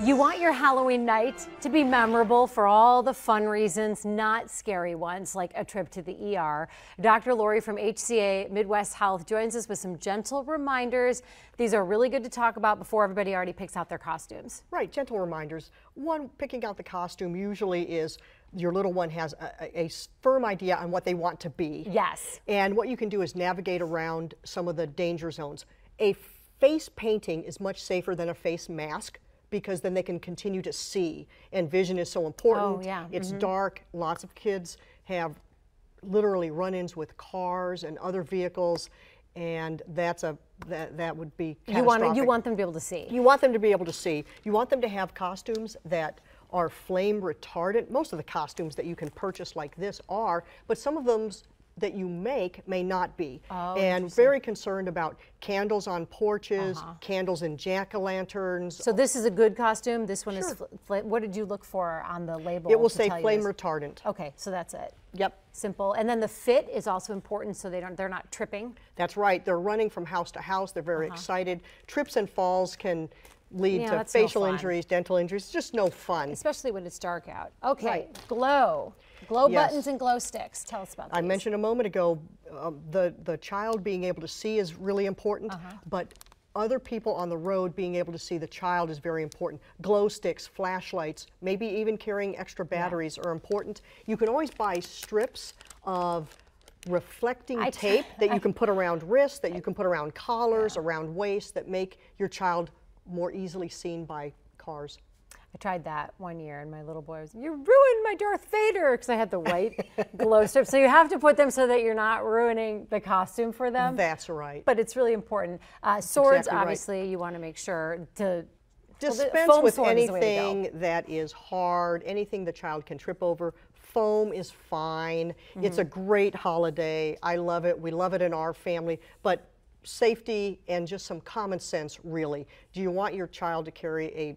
You want your Halloween night to be memorable for all the fun reasons, not scary ones like a trip to the ER. Dr. Lori from HCA Midwest Health joins us with some gentle reminders. These are really good to talk about before everybody already picks out their costumes. Right, gentle reminders. One, picking out the costume usually is your little one has a firm idea on what they want to be. Yes. And what you can do is navigate around some of the danger zones. A face painting is much safer than a face mask, because then they can continue to see, and vision is so important. Oh, yeah. It's dark. Lots of kids have literally run-ins with cars and other vehicles, and that would be catastrophic. You want them to be able to see. You want them to be able to see. You want them to have costumes that are flame retardant. Most of the costumes that you can purchase like this are, but some of them that you make may not be. Oh, and very concerned about candles on porches, candles in jack-o'-lanterns. So this is a good costume. This one Sure. is, what did you look for on the label? It will say flame retardant. Okay, so that's it. Yep. Simple. And then the fit is also important, so they're not tripping. That's right. They're running from house to house. They're very excited. Trips and falls can lead to facial injuries, dental injuries. It's just no fun. Especially when it's dark out. Okay, Right. glow. Glow buttons and glow sticks. Tell us about these. I mentioned a moment ago, the child being able to see is really important, but other people on the road being able to see the child is very important. Glow sticks, flashlights, maybe even carrying extra batteries are important. You can always buy strips of reflecting tape that you can put around wrists, that you can put around collars, around waist, that make your child more easily seen by cars. I tried that one year, and my little boy was, "You ruined my Darth Vader," because I had the white glow strips. So you have to put them so that you're not ruining the costume for them. That's right. But it's really important. Swords, exactly obviously, you want to make sure to dispense with anything that is hard, anything the child can trip over. Foam is fine. It's a great holiday. I love it. We love it in our family. But safety and just some common sense, really. Do you want your child to carry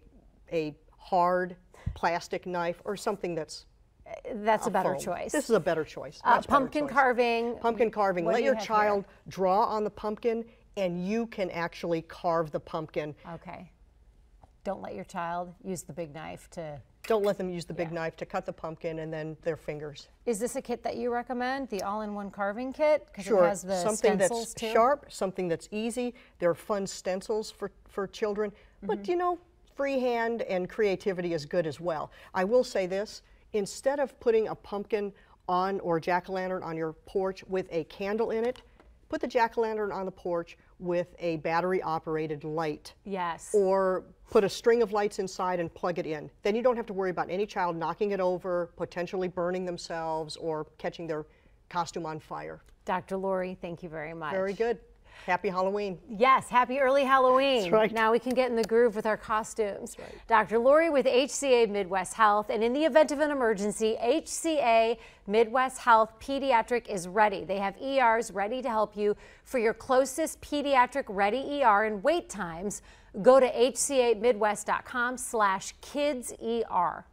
a hard plastic knife or something that's a better choice. This is a better choice. Pumpkin carving. Pumpkin carving. Let your child draw on the pumpkin, and you can actually carve the pumpkin. Okay. Don't let your child use the big knife to... Don't let them use the big knife to cut the pumpkin and then their fingers. Is this a kit that you recommend, the all-in-one carving kit? Sure. It has the something stencils that's too? sharp, something that's easy. There are fun stencils for children. But you know, freehand and creativity is good as well. I will say this, instead of putting a pumpkin on or jack-o'-lantern on your porch with a candle in it, put the jack-o'-lantern on the porch with a battery-operated light. Yes. Or put a string of lights inside and plug it in. Then you don't have to worry about any child knocking it over, potentially burning themselves, or catching their costume on fire. Dr. Lori, thank you very much. Very good. Happy Halloween. Yes, happy early Halloween. That's right. Now we can get in the groove with our costumes. That's right. Dr. Lori with HCA Midwest Health, and in the event of an emergency, HCA Midwest Health Pediatric is ready. They have ERs ready to help you. For your closest pediatric ready ER and wait times, go to hcamidwest.com/kidser.